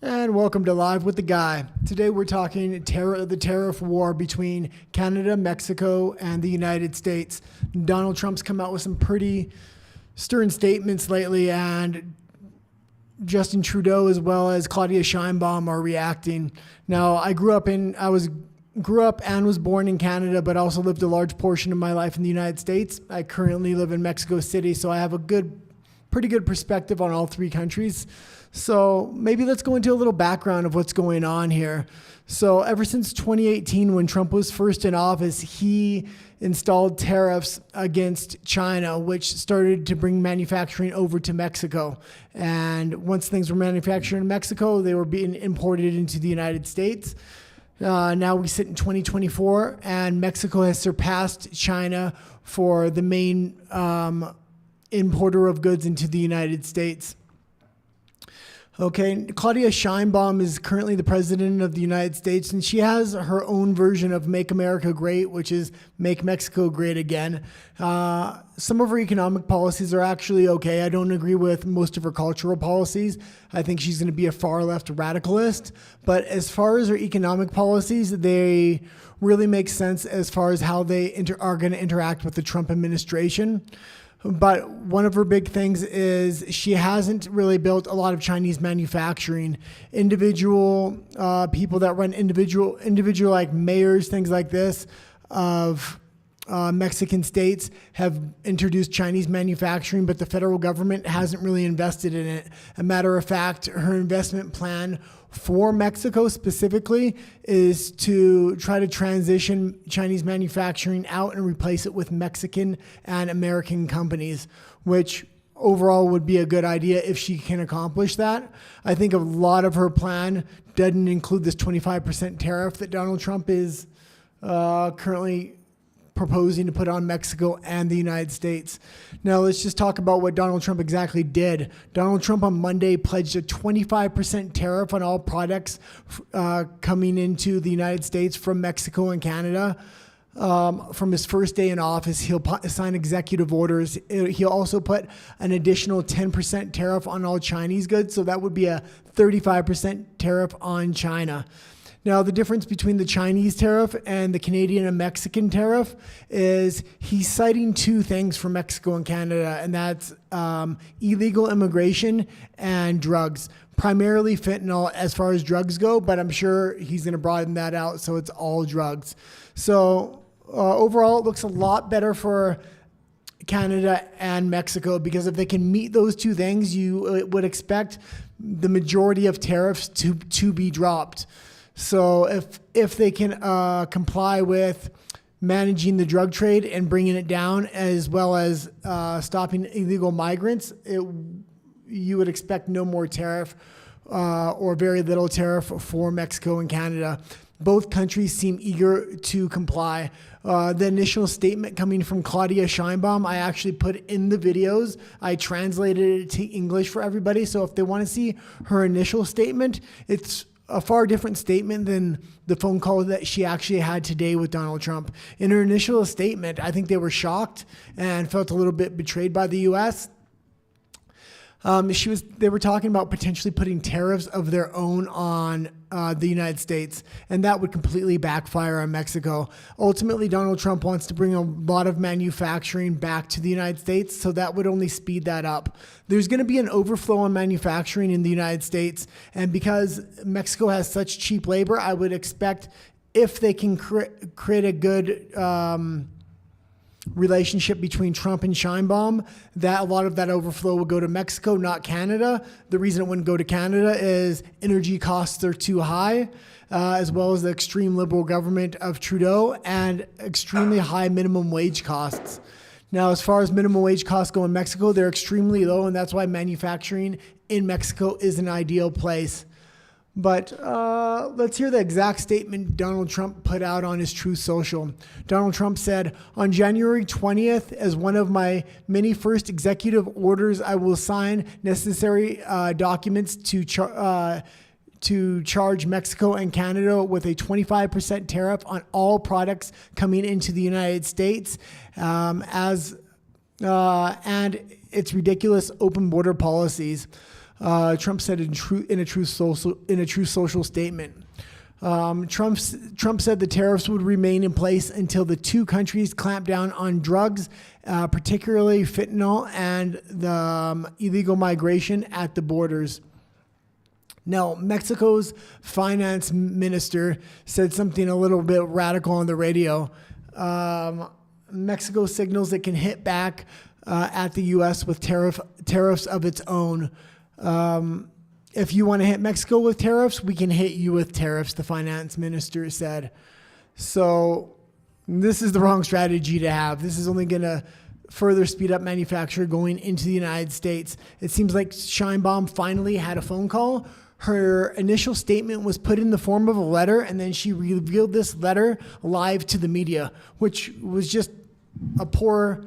And welcome to Live with the Guy. Today we're talking the tariff war between Canada, Mexico, and the United States. Donald Trump's come out with some pretty stern statements lately, and Justin Trudeau as well as Claudia Sheinbaum are reacting. Now, I grew up and was born in Canada, but also lived a large portion of my life in the United States. I currently live in Mexico City, so I have a pretty good perspective on all three countries. So maybe let's go into a little background of what's going on here. So ever since 2018, when Trump was first in office, he installed tariffs against China, which started to bring manufacturing over to Mexico. And once things were manufactured in Mexico, they were being imported into the United States. Now we sit in 2024, and Mexico has surpassed China for the main importer of goods into the United States. Okay, Claudia Sheinbaum is currently the president of the United States, and she has her own version of Make America Great, which is Make Mexico Great Again. Some of her economic policies are actually okay. I don't agree with most of her cultural policies. I think she's going to be a far left radicalist. But as far as her economic policies, they really make sense as far as how they are going to interact with the Trump administration. But one of her big things is she hasn't really built a lot of Chinese manufacturing. Individual people that run individual like mayors, things like this, of Mexican states have introduced Chinese manufacturing, but the federal government hasn't really invested in it. A matter of fact, her investment plan for Mexico specifically is to try to transition Chinese manufacturing out and replace it with Mexican and American companies, which overall would be a good idea if she can accomplish that. I think a lot of her plan doesn't include this 25% tariff that Donald Trump is currently proposing to put on Mexico and the United States. Now, let's just talk about what Donald Trump exactly did. Donald Trump on Monday pledged a 25% tariff on all products coming into the United States from Mexico and Canada. From his first day in office, he'll sign executive orders. He'll also put an additional 10% tariff on all Chinese goods, so that would be a 35% tariff on China. Now, the difference between the Chinese tariff and the Canadian and Mexican tariff is he's citing two things for Mexico and Canada, and that's illegal immigration and drugs, primarily fentanyl as far as drugs go, but I'm sure he's going to broaden that out so it's all drugs. So overall, it looks a lot better for Canada and Mexico, because if they can meet those two things, you would expect the majority of tariffs to be dropped. So if they can comply with managing the drug trade and bringing it down, as well as stopping illegal migrants, you would expect no more tariff or very little tariff for Mexico and Canada. Both countries seem eager to comply. The initial statement coming from Claudia Sheinbaum, I actually put in the videos. I translated it to English for everybody. So if they want to see her initial statement, it's a far different statement than the phone call that she actually had today with Donald Trump. In her initial statement, I think they were shocked and felt a little bit betrayed by the U.S. They were talking about potentially putting tariffs of their own on the United States, and that would completely backfire on Mexico. Ultimately, Donald Trump wants to bring a lot of manufacturing back to the United States, so that would only speed that up. There's going to be an overflow on manufacturing in the United States, and because Mexico has such cheap labor, I would expect if they can create a good relationship between Trump and Sheinbaum, that a lot of that overflow will go to Mexico, not Canada. The reason it wouldn't go to Canada is energy costs are too high, as well as the extreme liberal government of Trudeau and extremely high minimum wage costs. Now, as far as minimum wage costs go in Mexico, they're extremely low, and that's why manufacturing in Mexico is an ideal place. But let's hear the exact statement Donald Trump put out on his Truth Social. Donald Trump said, "On January 20th, as one of my many first executive orders, I will sign necessary documents to charge Mexico and Canada with a 25% tariff on all products coming into the United States, and its ridiculous open border policies." Trump said in a true social statement. Trump said the tariffs would remain in place until the two countries clamp down on drugs, particularly fentanyl and the illegal migration at the borders. Now, Mexico's finance minister said something a little bit radical on the radio. Mexico signals it can hit back at the U.S. with tariffs of its own. If you want to hit Mexico with tariffs, we can hit you with tariffs, the finance minister said. So this is the wrong strategy to have. This is only going to further speed up manufacture going into the United States. It seems like Sheinbaum finally had a phone call. Her initial statement was put in the form of a letter, and then she revealed this letter live to the media, which was just a poor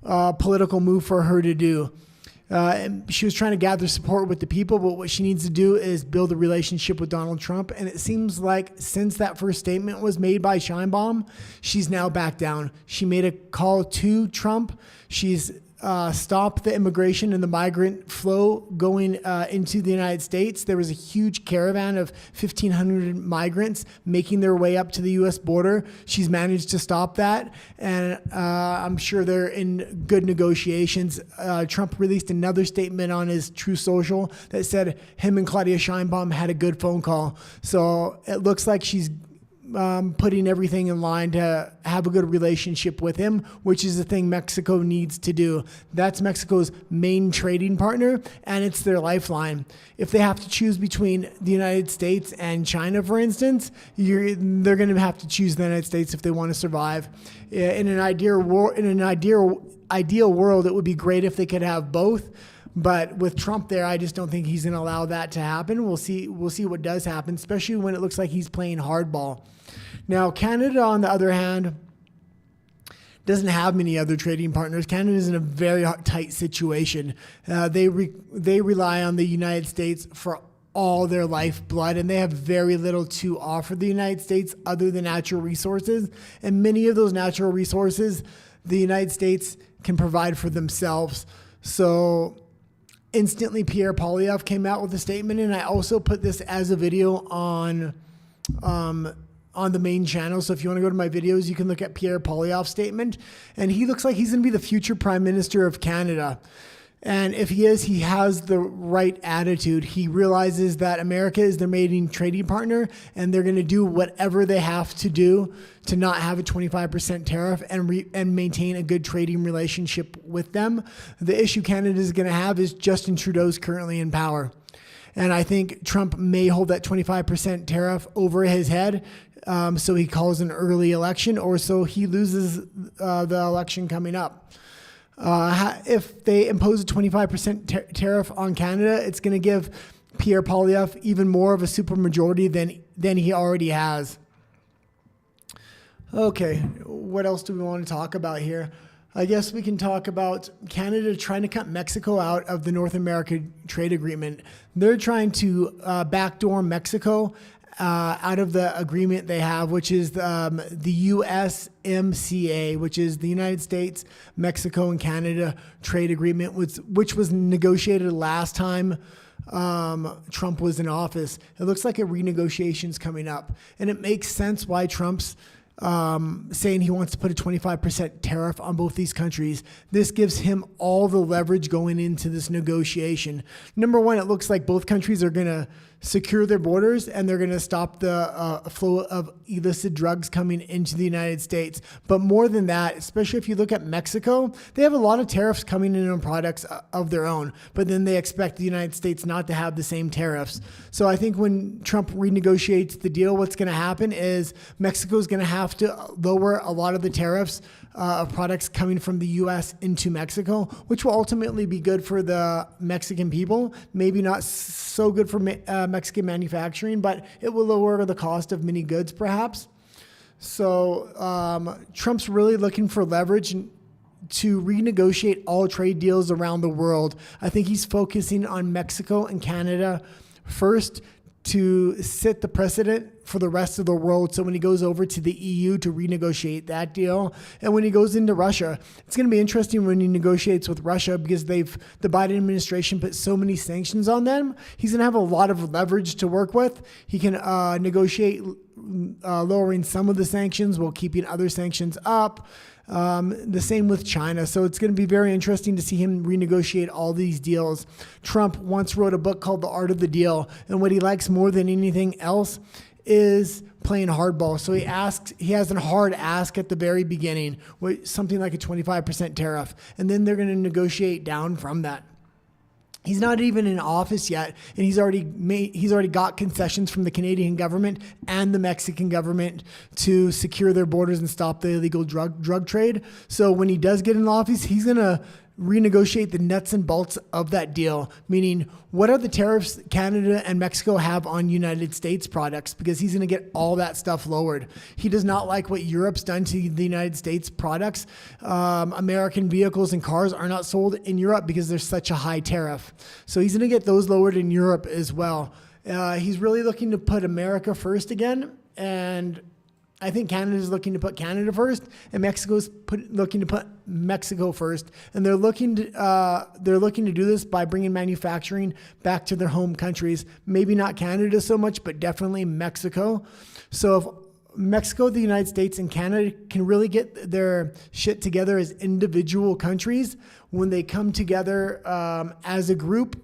political move for her to do. She was trying to gather support with the people, but what she needs to do is build a relationship with Donald Trump. And it seems like since that first statement was made by Sheinbaum, she's now backed down. She made a call to Trump. She's stopped the immigration and the migrant flow going into the United States. There was a huge caravan of 1,500 migrants making their way up to the U.S. border. She's managed to stop that, and I'm sure they're in good negotiations. Trump released another statement on his True Social that said him and Claudia Sheinbaum had a good phone call. So it looks like she's putting everything in line to have a good relationship with him, which is the thing Mexico needs to do. That's Mexico's main trading partner, and it's their lifeline. If they have to choose between the United States and China, for instance, they're going to have to choose the United States if they want to survive. In an ideal world, it would be great if they could have both. But with Trump there, I just don't think he's going to allow that to happen. We'll see what does happen, especially when it looks like he's playing hardball. Now, Canada, on the other hand, doesn't have many other trading partners. Canada is in a very tight situation. They rely on the United States for all their lifeblood, and they have very little to offer the United States other than natural resources. And many of those natural resources, the United States can provide for themselves. So instantly, Pierre Poilievre came out with a statement, and I also put this as a video on the main channel. So if you want to go to my videos, you can look at Pierre Poilievre's statement, and he looks like he's going to be the future Prime Minister of Canada. And if he is, he has the right attitude. He realizes that America is their main trading partner, and they're going to do whatever they have to do to not have a 25% tariff and maintain a good trading relationship with them. The issue Canada is going to have is Justin Trudeau's currently in power. And I think Trump may hold that 25% tariff over his head. So he calls an early election, or so he loses the election coming up. If they impose a 25% tariff on Canada, it's going to give Pierre Poilievre even more of a supermajority than he already has. Okay, what else do we want to talk about here? I guess we can talk about Canada trying to cut Mexico out of the North America Trade Agreement. They're trying to backdoor Mexico out of the agreement they have, which is the USMCA, which is the United States, Mexico, and Canada Trade Agreement, which was negotiated last time Trump was in office. It looks like a renegotiation is coming up, and it makes sense why Trump's saying he wants to put a 25% tariff on both these countries. This gives him all the leverage going into this negotiation. Number one, it looks like both countries are going to secure their borders, and they're going to stop the flow of illicit drugs coming into the United States. But more than that, especially if you look at Mexico, they have a lot of tariffs coming in on products of their own, but then they expect the United States not to have the same tariffs. So I think when Trump renegotiates the deal, what's going to happen is Mexico is going to have to lower a lot of the tariffs of products coming from the U.S. into Mexico, which will ultimately be good for the Mexican people. Maybe not so good for Mexican manufacturing, but it will lower the cost of many goods, perhaps. So Trump's really looking for leverage to renegotiate all trade deals around the world. I think he's focusing on Mexico and Canada first to set the precedent for the rest of the world. So when he goes over to the EU to renegotiate that deal, and when he goes into Russia, it's going to be interesting when he negotiates with Russia, because the Biden administration put so many sanctions on them. He's going to have a lot of leverage to work with. He can negotiate lowering some of the sanctions while keeping other sanctions up. The same with China. So it's going to be very interesting to see him renegotiate all these deals. Trump once wrote a book called The Art of the Deal, and what he likes more than anything else is playing hardball. So he has a hard ask at the very beginning, with something like a 25% tariff, and then they're going to negotiate down from that. He's not even in office yet, and he's already got concessions from the Canadian government and the Mexican government to secure their borders and stop the illegal drug trade. So when he does get in office, he's going to renegotiate the nuts and bolts of that deal, meaning what are the tariffs Canada and Mexico have on United States products, because he's going to get all that stuff lowered. He does not like what Europe's done to the United States products. American vehicles and cars are not sold in Europe because there's such a high tariff. So he's going to get those lowered in Europe as well. He's really looking to put America first again, and I think Canada's looking to put Canada first, and Mexico's looking to put Mexico first. And they're looking to do this by bringing manufacturing back to their home countries. Maybe not Canada so much, but definitely Mexico. So if Mexico, the United States, and Canada can really get their shit together as individual countries, when they come together as a group,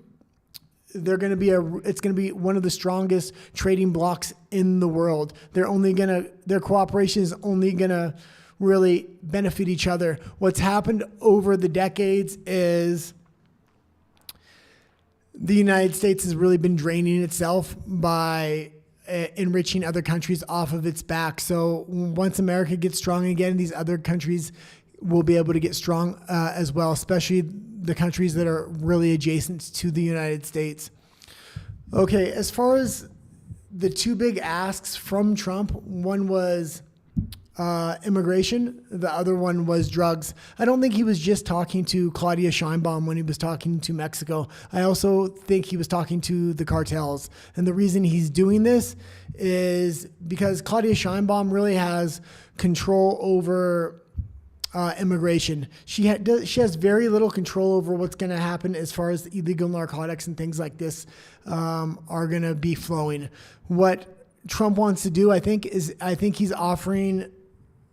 it's going to be one of the strongest trading blocks in the world. Their cooperation is only going to really benefit each other. What's happened over the decades is the United States has really been draining itself by enriching other countries off of its back. So once America gets strong again, these other countries will be able to get strong as well, especially the countries that are really adjacent to the United States. Okay, as far as the two big asks from Trump, one was immigration, the other one was drugs. I don't think he was just talking to Claudia Sheinbaum when he was talking to Mexico. I also think he was talking to the cartels. And the reason he's doing this is because Claudia Sheinbaum really has control over immigration. She has very little control over what's going to happen as far as illegal narcotics and things like this are going to be flowing. What Trump wants to do, I think he's offering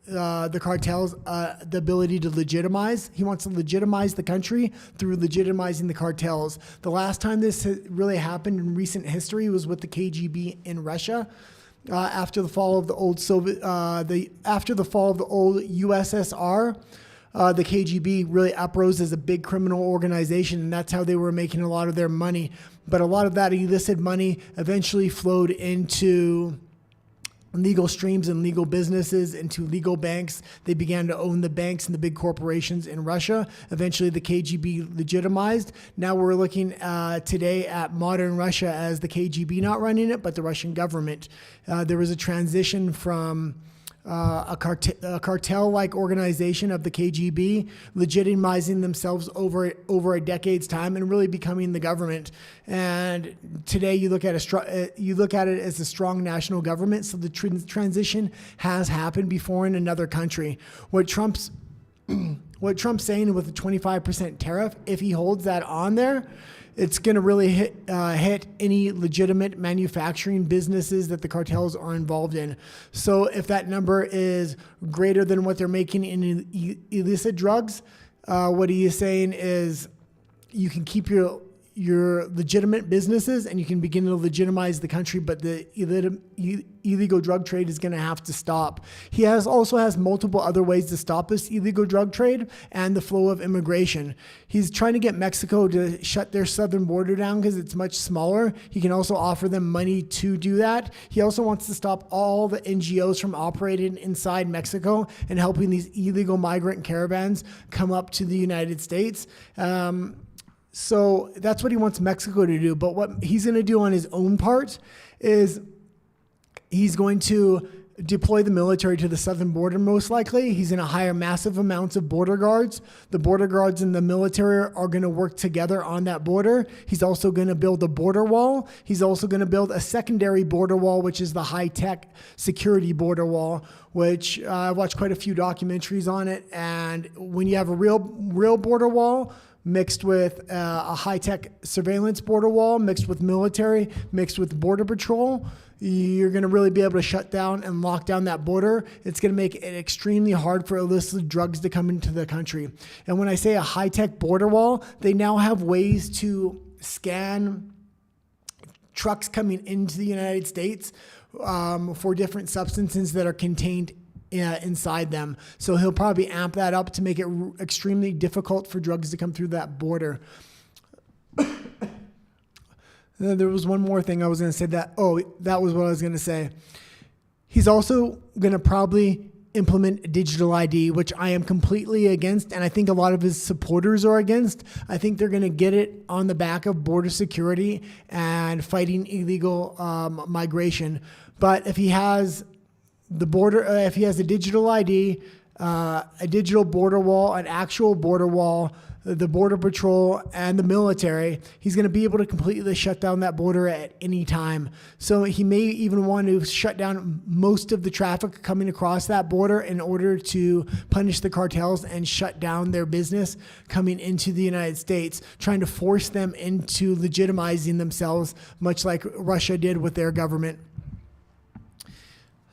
the cartels the ability to legitimize. He wants to legitimize the country through legitimizing the cartels. The last time this really happened in recent history was with the KGB in Russia. After the fall of the old USSR, the KGB really uprose as a big criminal organization, and that's how they were making a lot of their money. But a lot of that illicit money eventually flowed into legal streams and legal businesses, into legal banks. They began to own the banks and the big corporations in Russia. Eventually, the KGB legitimized. Now we're looking today at modern Russia as the KGB not running it, but the Russian government. There was a transition from a cartel-like organization of the KGB, legitimizing themselves over a decade's time and really becoming the government. And today you look at it as a strong national government. So the transition has happened before in another country. What Trump's saying with the 25% tariff, if he holds that on there, it's going to really hit any legitimate manufacturing businesses that the cartels are involved in. So if that number is greater than what they're making in illicit drugs, what he is saying is you can keep your legitimate businesses and you can begin to legitimize the country, but the illegal drug trade is going to have to stop. He also has multiple other ways to stop this illegal drug trade and the flow of immigration. He's trying to get Mexico to shut their southern border down because it's much smaller. He can also offer them money to do that. He also wants to stop all the NGOs from operating inside Mexico and helping these illegal migrant caravans come up to the United States. So that's what he wants Mexico to do. But what he's going to do on his own part is he's going to deploy the military to the southern border, most likely. He's going to hire massive amounts of border guards. The border guards and the military are going to work together on that border. He's also going to build a border wall. He's also going to build a secondary border wall, which is the high-tech security border wall, which I watched quite a few documentaries on it. And when you have a real border wall mixed with a high-tech surveillance border wall, mixed with military, mixed with border patrol, you're going to really be able to shut down and lock down that border. It's going to make it extremely hard for illicit drugs to come into the country. And when I say a high-tech border wall, they now have ways to scan trucks coming into the United States for different substances that are contained inside them. So he'll probably amp that up to make it extremely difficult for drugs to come through that border. There was one more thing I was going to say that was what I was going to say. He's also going to probably implement digital ID, which I am completely against, and I think a lot of his supporters are against. I think they're going to get it on the back of border security and fighting illegal migration. But if he has if he has a digital ID, a digital border wall, an actual border wall, the border patrol, and the military, he's going to be able to completely shut down that border at any time. So he may even want to shut down most of the traffic coming across that border in order to punish the cartels and shut down their business coming into the United States, trying to force them into legitimizing themselves, much like Russia did with their government.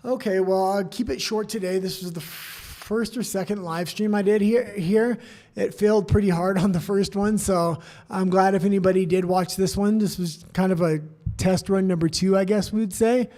Okay, well, I'll keep it short today. This was the first or second live stream I did here. It failed pretty hard on the first one, so I'm glad if anybody did watch this one. This was kind of a test run number 2, I guess we'd say.